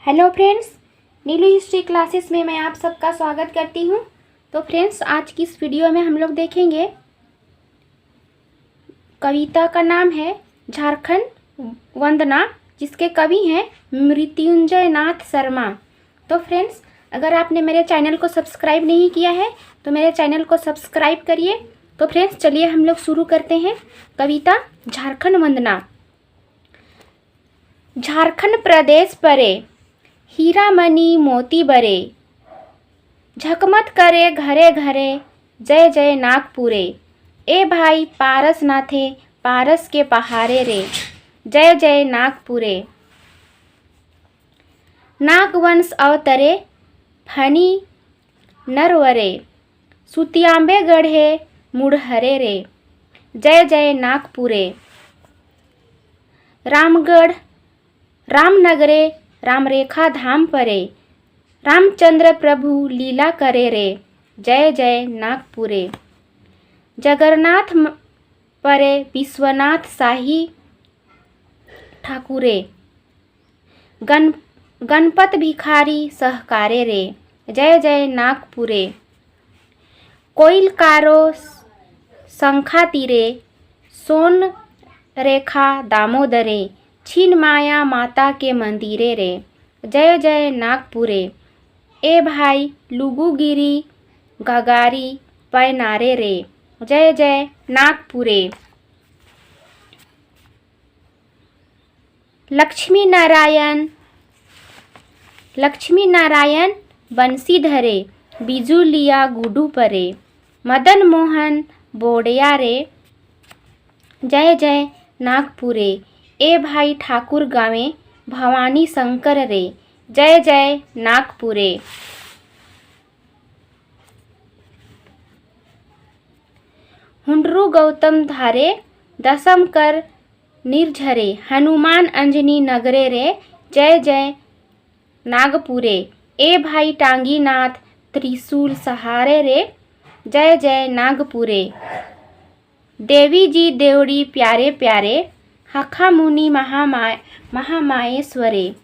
Hello friends, नीलू history classes में मैं आप सबका स्वागत करती हूं। तो फ्रेंड्स, आज की इस वीडियो में हम लोग देखेंगे कविता का नाम है झारखंड वंदना, जिसके कवि हैं मृत्युंजय नाथ शर्मा। तो फ्रेंड्स, अगर आपने मेरे चैनल को सब्सक्राइब नहीं किया है तो मेरे चैनल को सब्सक्राइब करिए। तो फ्रेंड्स, चलिए हम लोग शुरू करते हैं कविता झारखंड वंदना। झारखंड प्रदेश परे, हीरा मणि मोती बरे, झकमत करे घरे घरे, जय जय नागपुरे। ए भाई पारस नाथे, पारस के पहाड़े रे, जय जय नागपुरे। नागवंश अवतरे, फनी नरवरे, सुतियांबे गढ़े मुड़हरे रे, जय जय नागपुरे। रामगढ़ रामनगरे, रामरेखा धाम परे, रामचंद्र प्रभु लीला करे रे, जय जय नागपुरे। जगन्नाथ परे, विश्वनाथ शाही ठाकुरे, गणपत भिखारी सहकारे रे, जय जय नागपुरे। कोइल कारो शंखा तीरे, सोन रेखा दामोदरे, छीन माया माता के मंदिरे रे, जय जय नागपुरे। ए भाई लुगुगिरी गगारी पैनारे रे, जय जय नागपुरे। लक्ष्मी नारायण बंसी धरे, बिजुलिया गुडू परे, मदन मोहन बोड़िया रे, जय जय नागपुरे। ए भाई ठाकुर गावे भवानी शंकर रे, जय जय नागपुरे। हुंडरू गौतम धारे, दसम कर निर्झरे, हनुमान अंजनी नगरे रे, जय जय नागपुरे। ए भाई टांगीनाथ त्रिशूल सहारे रे, जय जय नागपुरे। देवी जी देवड़ी प्यारे प्यारे, हखा मुनि महामायेश्वरे,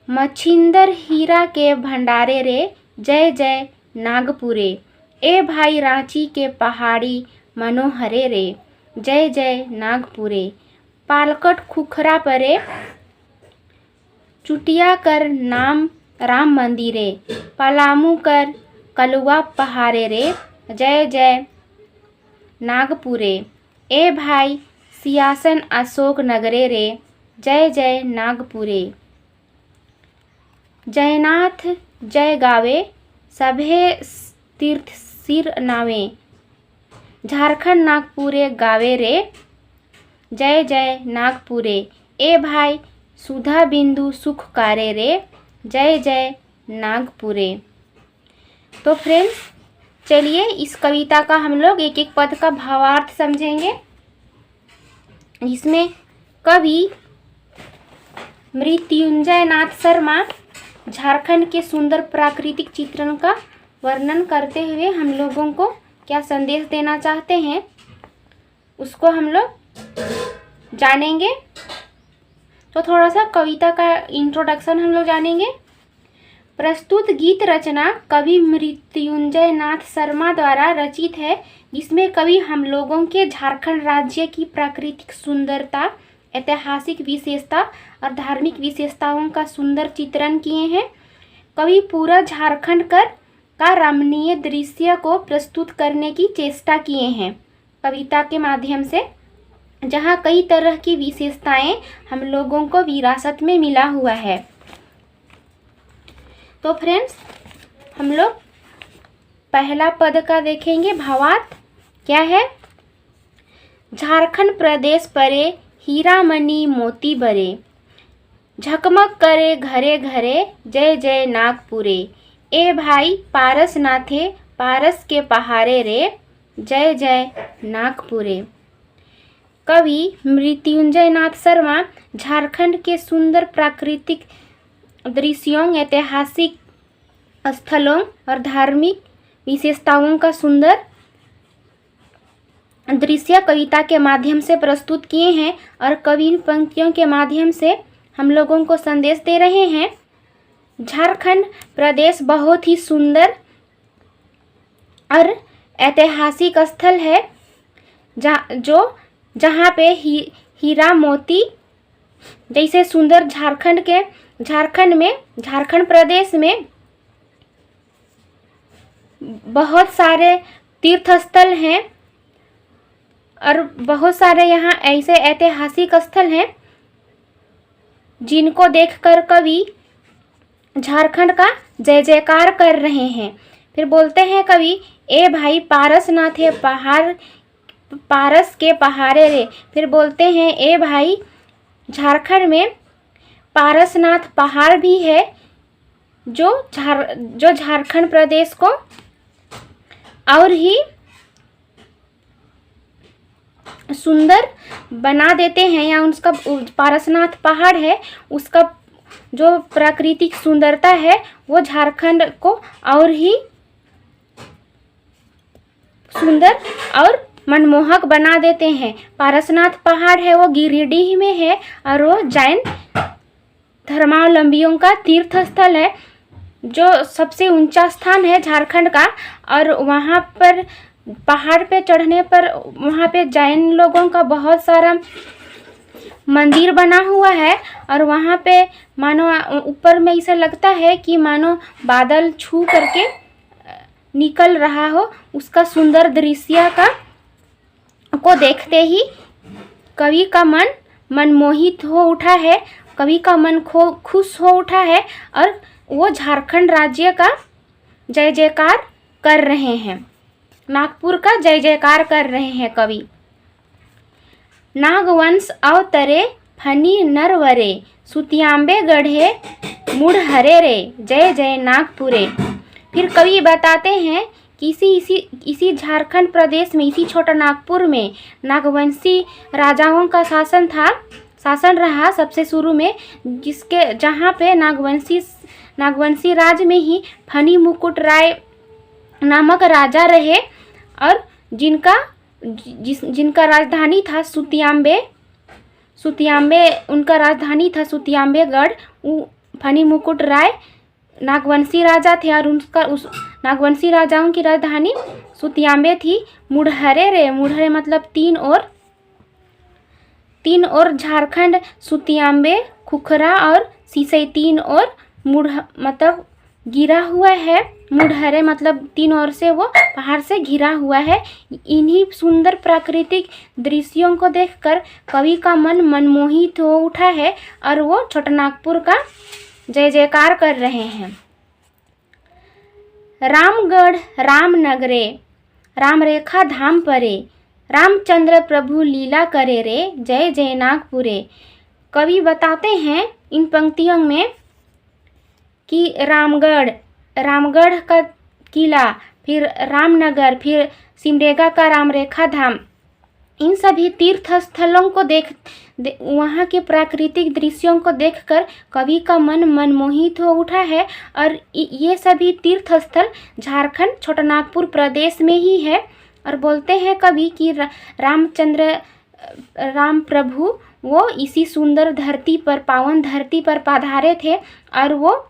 मछिंदर हीरा के भंडारे रे, जय जय नागपुरे। ए भाई रांची के पहाड़ी मनोहरे रे, जय जय नागपुरे। पालकट खुखरा परे, चुटिया कर नाम राम मंदिरे, पलामू कर कलुआ पहाड़े रे, जय जय नागपुरे। ए भाई सियासन अशोक नगरे रे, जय जय नागपुरे। जयनाथ जय गावे, सभे तीर्थ सिर नावे, झारखंड नागपुरे गावे रे, जय जय नागपुरे। ए भाई सुधा बिंदु सुख कारे रे, जय जय नागपुरे। तो फ्रेंड्स, चलिए इस कविता का हम लोग एक एक पद का भावार्थ समझेंगे। इसमें कवि मृत्युंजय नाथ शर्मा झारखंड के सुंदर प्राकृतिक चित्रण का वर्णन करते हुए हम लोगों को क्या संदेश देना चाहते हैं, उसको हम लोग जानेंगे। तो थोड़ा सा कविता का इंट्रोडक्शन हम लोग जानेंगे। प्रस्तुत गीत रचना कवि मृत्युंजय नाथ शर्मा द्वारा रचित है, जिसमें कवि हम लोगों के झारखंड राज्य की प्राकृतिक सुंदरता, ऐतिहासिक विशेषता और धार्मिक विशेषताओं का सुंदर चित्रण किए हैं। कवि पूरा झारखंड का रमणीय दृश्य को प्रस्तुत करने की चेष्टा किए हैं कविता के माध्यम से, जहाँ कई तरह की विशेषताएं हम लोगों को विरासत में मिला हुआ है। तो फ्रेंड्स, हम लोग पहला पद का देखेंगे भावार्थ क्या है। झारखंड प्रदेश परे, हीरा मणि मोती बरे, झकमक करे घरे घरे, जय जय नागपुरे। ए भाई पारस नाथे, पारस के पहाड़े रे, जय जय नागपुरे। कवि मृत्युंजय नाथ शर्मा झारखंड के सुंदर प्राकृतिक दृश्यों, ऐतिहासिक स्थलों और धार्मिक विशेषताओं का सुंदर दृश्य कविता के माध्यम से प्रस्तुत किए हैं और कवि पंक्तियों के माध्यम से हम लोगों को संदेश दे रहे हैं। झारखंड प्रदेश बहुत ही सुंदर और ऐतिहासिक स्थल है, जहाँ पे हीरा मोती जैसे सुंदर झारखंड प्रदेश में बहुत सारे तीर्थ स्थल हैं और बहुत सारे यहाँ ऐसे ऐतिहासिक स्थल हैं जिनको देखकर कवि झारखंड का जय जयकार कर रहे हैं। फिर बोलते हैं कवि, ए भाई पारसनाथ है पहाड़, पारस के पहाड़े रे। फिर बोलते हैं, ए भाई झारखंड में पारसनाथ पहाड़ भी है जो झारखंड प्रदेश को और ही सुंदर बना देते हैं। या उसका पारसनाथ पहाड़ है, उसका जो प्राकृतिक सुंदरता है वो झारखंड को और ही सुंदर और मनमोहक बना देते हैं। पारसनाथ पहाड़ है वो गिरिडीह में है और वो जैन धर्मावलंबियों का तीर्थ स्थल है, जो सबसे ऊंचा स्थान है झारखंड का। और वहाँ पर पहाड़ पे चढ़ने पर वहाँ पे जैन लोगों का बहुत सारा मंदिर बना हुआ है और वहाँ पे मानो ऊपर में ऐसा लगता है कि मानो बादल छू करके निकल रहा हो। उसका सुंदर दृश्य को देखते ही कवि का मन मनमोहित हो उठा है, कवि का मन खुश हो उठा है और वो झारखंड राज्य का जय जयकार कर रहे हैं, नागपुर का जय जयकार कर रहे हैं कवि। नागवंश अवतरे फनी नरवरे, सुतियांबे गढ़े मुड़ हरे रे, जय जय नागपुरे। फिर कवि बताते हैं कि इसी झारखंड प्रदेश में, इसी छोटा नागपुर में नागवंशी राजाओं का शासन रहा सबसे शुरू में, जहाँ पे नागवंशी राज में ही फनी मुकुट राय नामक राजा रहे और जिनका राजधानी था सुतियांबे उनका राजधानी था सुतियांबेगढ़। फनी मुकुट राय नागवंशी राजा थे और नागवंशी राजाओं की राजधानी सुतियांबे थी। मुढ़हरे मतलब तीन और झारखंड, सुतियांबे, खुखरा और सिसई तीन और मतलब घिरा हुआ है। मुढ़हरे मतलब तीन ओर से वो पहाड़ से घिरा हुआ है। इन्हीं सुंदर प्राकृतिक दृश्यों को देखकर कवि का मन मनमोहित हो उठा है और वो छोटानागपुर का जय जयकार कर रहे हैं। रामगढ़ रामनगरे, राम रेखा धाम परे, रामचंद्र प्रभु लीला करे रे, जय जय नागपुरे। कवि बताते हैं इन पंक्तियों में कि रामगढ़ का किला, फिर रामनगर, फिर सिमडेगा का राम रेखा धाम, इन सभी तीर्थ स्थलों को वहाँ के प्राकृतिक दृश्यों को देखकर कवि का मन मनमोहित हो उठा है और ये सभी तीर्थ स्थल झारखंड छोटानागपुर प्रदेश में ही है। और बोलते हैं कवि कि राम प्रभु वो इसी सुंदर धरती पर, पावन धरती पर पधारे थे और वो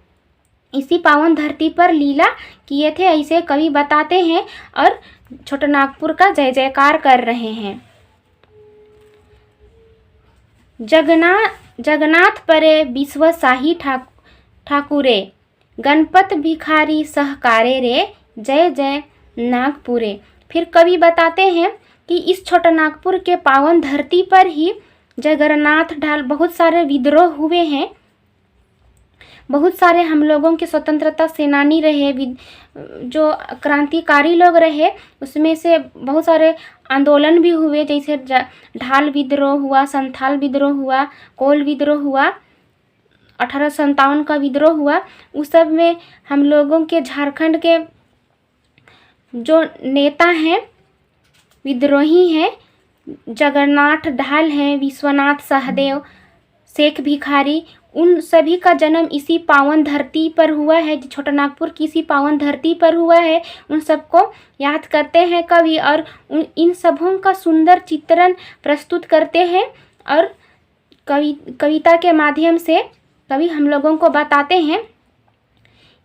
इसी पावन धरती पर लीला किए थे, ऐसे कवि बताते हैं और छोटानागपुर का जय जयकार कर रहे हैं। जगन्नाथ परे विश्वशाही ठाकुरे, गणपत भिखारी सहकारे रे, जय जय नागपुरे। फिर कवि बताते हैं कि इस छोटानागपुर के पावन धरती पर ही जगन्नाथ ढाल बहुत सारे विद्रोह हुए हैं। बहुत सारे हम लोगों के स्वतंत्रता सेनानी रहे, जो क्रांतिकारी लोग रहे, उसमें से बहुत सारे आंदोलन भी हुए, जैसे ढाल विद्रोह हुआ, संथाल विद्रोह हुआ, कोल विद्रोह हुआ, 1857 का विद्रोह हुआ। उस सब में हम लोगों के झारखंड के जो नेता हैं, विद्रोही हैं, जगन्नाथ ढाल हैं, विश्वनाथ सहदेव, शेख भिखारी, उन सभी का जन्म इसी पावन धरती पर हुआ है, छोटानागपुर की इसी पावन धरती पर हुआ है। उन सबको याद करते हैं कवि और इन सबों का सुंदर चित्रण प्रस्तुत करते हैं और कविता के माध्यम से कवि हम लोगों को बताते हैं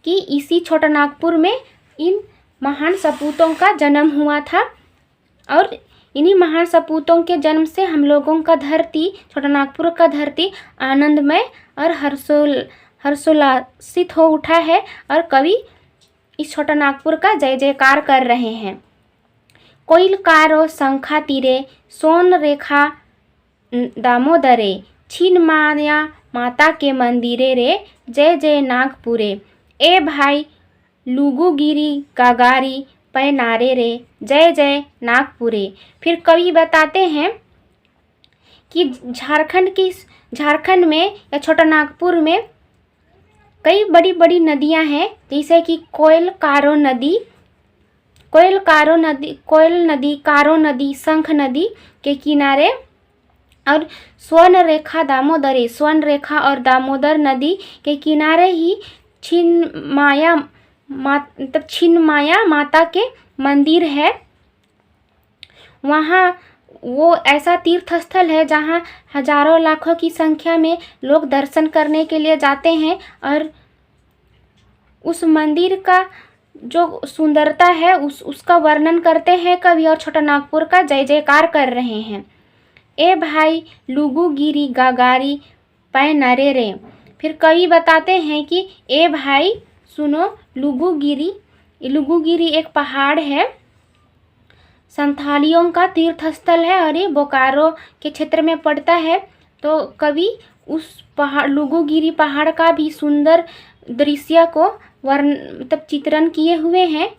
कि इसी छोटानागपुर में इन महान सपूतों का जन्म हुआ था और इन्हीं महान सपूतों के जन्म से हम लोगों का धरती, छोटानागपुर का धरती आनंदमय और हर्षोल्लासित हो उठा है और कवि इस छोटानागपुर का जय जयकार कर रहे हैं। कोइलकारो शंखा तीरे सोन रेखा दामोदरे, छिन माया माता के मंदिरे रे, जय जय नागपुरे। ए भाई लुगुगिरी गागारी पै नारे रे, जय जय नागपुरे। फिर कवि बताते हैं कि झारखंड में या छोटानागपुर में कई बड़ी बड़ी नदियां हैं, जैसे कि कोयल नदी, कारो नदी, शंख नदी के किनारे और स्वर्ण रेखा और दामोदर नदी के किनारे ही छिन माया माता के मंदिर है। वहाँ वो ऐसा तीर्थ स्थल है जहाँ हजारों लाखों की संख्या में लोग दर्शन करने के लिए जाते हैं और उस मंदिर का जो सुंदरता है उसका वर्णन करते हैं कवि और छोटानागपुर का जय जयकार कर रहे हैं। ए भाई लुगुगिरी गागारी पै नरे रे। फिर कवि बताते हैं कि ए भाई सुनो, लुगुगिरी एक पहाड़ है, संथालियों का तीर्थ स्थल है और ये बोकारो के क्षेत्र में पड़ता है। तो कवि उस लुगुगिरी पहाड़ का भी सुंदर दृश्य को मतलब चित्रण किए हुए हैं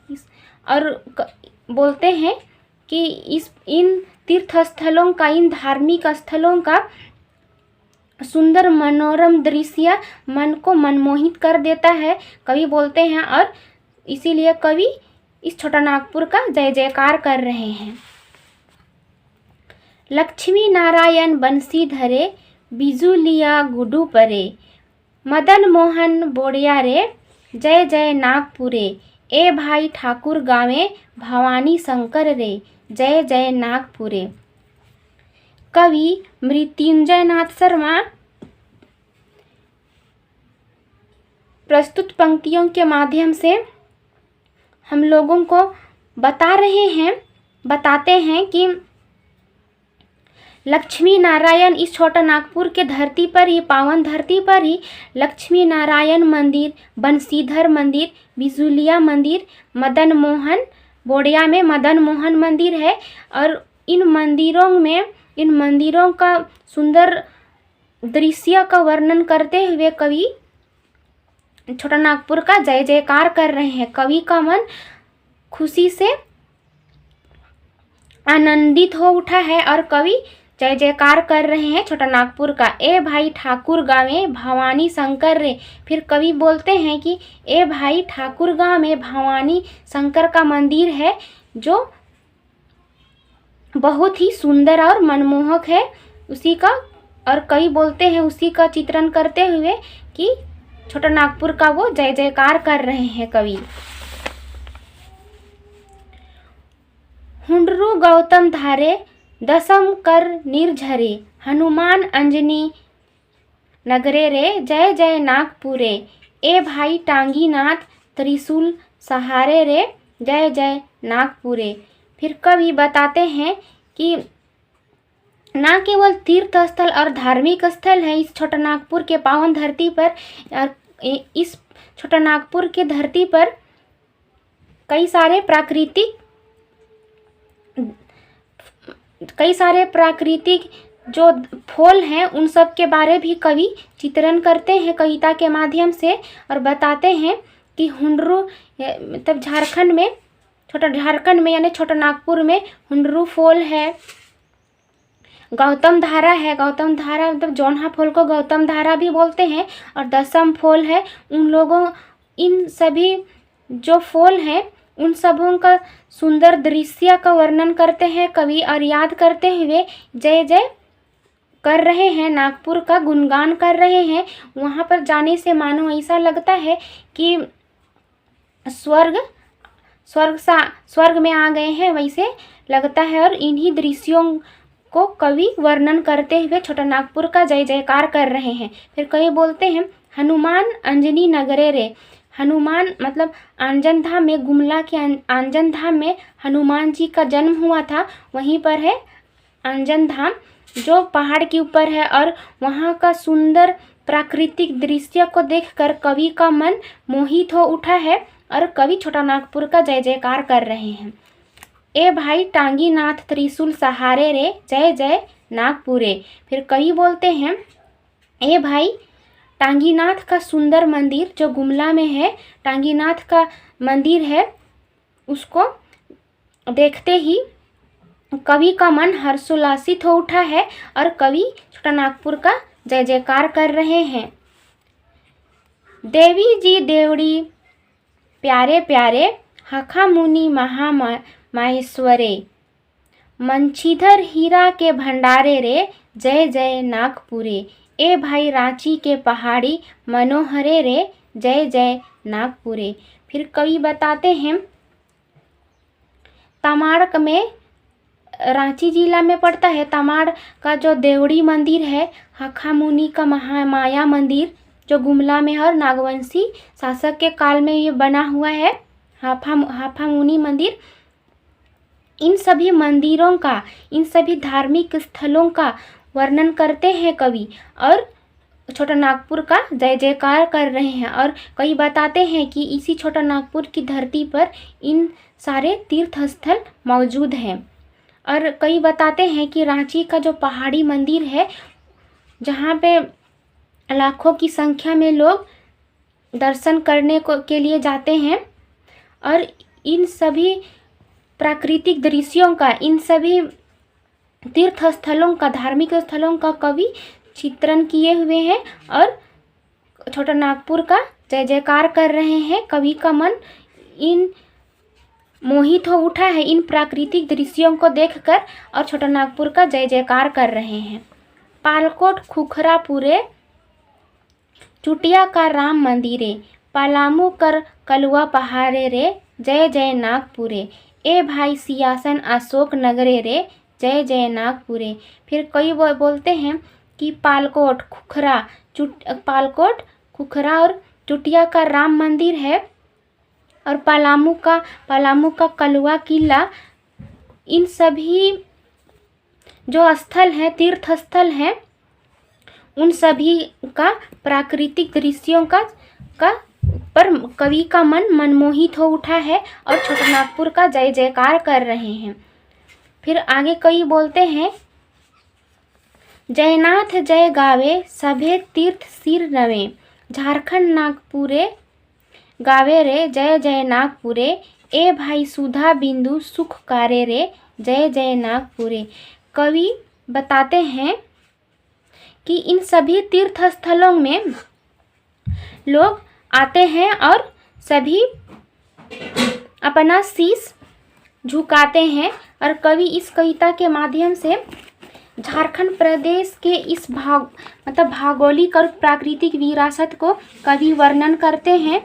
और बोलते हैं कि इन तीर्थ स्थलों का, इन धार्मिक स्थलों का सुंदर मनोरम दृश्य मन को मनमोहित कर देता है, कवि बोलते हैं। और इसीलिए कवि इस छोटानागपुर का जय जयकार कर रहे हैं। लक्ष्मी नारायण बंसी धरे, बिजुलिया गुडू परे, मदन मोहन बोड़िया रे, जय जय नागपुरे। ए भाई ठाकुर गावे, भवानी शंकर रे, जय जय नागपुरे। कवि मृत्युंजय नाथ शर्मा प्रस्तुत पंक्तियों के माध्यम से हम लोगों को बताते हैं कि लक्ष्मी नारायण इस छोटानागपुर के धरती पर ही, पावन धरती पर ही लक्ष्मी नारायण मंदिर, बंसीधर मंदिर, बिजुलिया मंदिर, मदन मोहन बोड़िया में मदन मोहन मंदिर है। और इन मंदिरों का सुंदर दृश्य का वर्णन करते हुए कवि छोटानागपुर का जय जयकार कर रहे हैं। कवि का मन खुशी से आनंदित हो उठा है और कवि जय जयकार कर रहे हैं छोटानागपुर का। ए भाई ठाकुर गाँव भवानी शंकर रे। फिर कवि बोलते हैं कि ए भाई ठाकुर गाँव में भवानी शंकर का मंदिर है जो बहुत ही सुंदर और मनमोहक है, उसी का। और कवि बोलते हैं उसी का चित्रण करते हुए कि छोटानागपुर का वो जय जयकार कर रहे हैं कवि। हुंडरू गौतम धारे, दसम कर निर्झरे, हनुमान अंजनी नगरे रे, जय जय नागपुरे। ए भाई टांगीनाथ त्रिशूल सहारे रे, जय जय नागपुरे। फिर कवि बताते हैं कि न केवल तीर्थ स्थल और धार्मिक स्थल है इस छोटानागपुर के पावन धरती पर, और इस छोटानागपुर के धरती पर कई सारे प्राकृतिक जो फूल हैं उन सब के बारे भी कवि चित्रण करते हैं कविता के माध्यम से और बताते हैं कि हुंडरू मतलब झारखंड में यानी छोटानागपुर में हुंडरू फॉल है, गौतम धारा है। गौतम धारा मतलब जौनहा फॉल को गौतम धारा भी बोलते हैं, और दसम फॉल है। इन सभी जो फॉल हैं उन सबों का सुंदर दृश्य का वर्णन करते हैं कवि और याद करते हुए जय जय कर रहे हैं, नागपुर का गुणगान कर रहे हैं। वहाँ पर जाने से मानो ऐसा लगता है कि स्वर्ग में आ गए हैं, वैसे लगता है। और इन्हीं दृश्यों को कवि वर्णन करते हुए छोटा नागपुर का जय जयकार कर रहे हैं। फिर कवि बोलते हैं हनुमान अंजनी नगरे रे। हनुमान मतलब आंजन धाम में, गुमला के आंजन धाम में हनुमान जी का जन्म हुआ था। वहीं पर है आंजन धाम जो पहाड़ के ऊपर है, और वहाँ का सुंदर प्राकृतिक दृश्य को देखकर कवि का मन मोहित हो उठा है और कवि छोटा नागपुर का जय जयकार कर रहे हैं। ए भाई टांगी नाथ त्रिशूल सहारे रे, जय जय नागपुरे। फिर कवि बोलते हैं ए भाई टांगीनाथ का सुंदर मंदिर जो गुमला में है, टांगीनाथ का मंदिर है, उसको देखते ही कवि का मन हर्षोल्लासित हो उठा है और कवि छोटा नागपुर का जय जयकार कर रहे हैं। देवी जी देवड़ी प्यारे प्यारे, हखा मुनि माहेश्वरे। मंछीधर हीरा के भंडारे रे, जय जय नागपुरे। ए भाई रांची के पहाड़ी मनोहरे रे, जय जय नागपुरे। फिर कवि बताते हैं तमाड़ में, रांची जिला में पड़ता है, तमाड़ का जो देवड़ी मंदिर है, हखा मुनि का महामाया मंदिर जो गुमला में है और नागवंशी शासक के काल में ये बना हुआ है, हाफा मुनि मंदिर। इन सभी मंदिरों का, इन सभी धार्मिक स्थलों का वर्णन करते हैं कवि और छोटा नागपुर का जय जयकार कर रहे हैं। और कई बताते हैं कि इसी छोटा नागपुर की धरती पर इन सारे तीर्थ स्थल मौजूद हैं। और कई बताते हैं कि रांची का जो पहाड़ी मंदिर है, जहाँ पे लाखों की संख्या में लोग दर्शन करने के लिए जाते हैं, और इन सभी प्राकृतिक दृश्यों का, इन सभी तीर्थ स्थलों का, धार्मिक स्थलों का कवि चित्रण किए हुए हैं और छोटा नागपुर का जय जयकार कर रहे हैं। कवि का मन इन मोहित हो उठा है इन प्राकृतिक दृश्यों को देखकर और छोटा नागपुर का जय जयकार कर रहे हैं। पालकोट खुखरापुरे, चुटिया का राम मंदिरे। पलामू कर कलुआ पहाड़े रे, जय जय नागपुरे। ए भाई सियासन अशोक नगरे रे, जय जय नागपुरे। फिर कई बोलते हैं कि पालकोट खुखरा और चुटिया का राम मंदिर है, और पलामू का कलुआ किला, इन सभी जो स्थल है, तीर्थ स्थल हैं, उन सभी का प्राकृतिक दृश्यों का पर कवि का मन मनमोहित हो उठा है और छोटा नागपुर का जय जयकार कर रहे हैं। फिर आगे कवि बोलते हैं जयनाथ जय गावे, सभे तीर्थ सिर नवे। झारखंड नागपुरे गावे रे, जय जय नागपुरे। ए भाई सुधा बिंदु सुख कारे रे, जय जय नागपुरे। कवि बताते हैं कि इन सभी तीर्थ स्थलों में लोग आते हैं और सभी अपना शीश झुकाते हैं, और कवि इस कविता के माध्यम से झारखंड प्रदेश के इस भौगोलिक और प्राकृतिक विरासत को कवि वर्णन करते हैं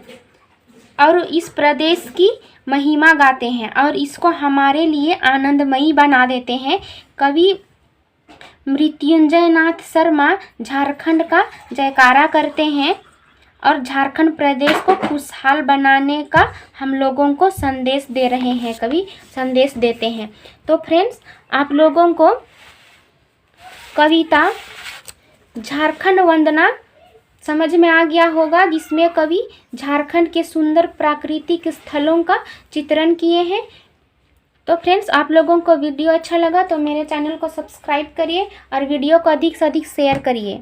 और इस प्रदेश की महिमा गाते हैं और इसको हमारे लिए आनंदमयी बना देते हैं। कवि मृत्युंजय नाथ शर्मा झारखंड का जयकारा करते हैं और झारखंड प्रदेश को खुशहाल बनाने का हम लोगों को संदेश दे रहे हैं, कवि संदेश देते हैं। तो फ्रेंड्स, आप लोगों को कविता झारखंड वंदना समझ में आ गया होगा, जिसमें कवि झारखंड के सुंदर प्राकृतिक स्थलों का चित्रण किए हैं। तो फ्रेंड्स, आप लोगों को वीडियो अच्छा लगा तो मेरे चैनल को सब्सक्राइब करिए और वीडियो को अधिक से अधिक शेयर करिए।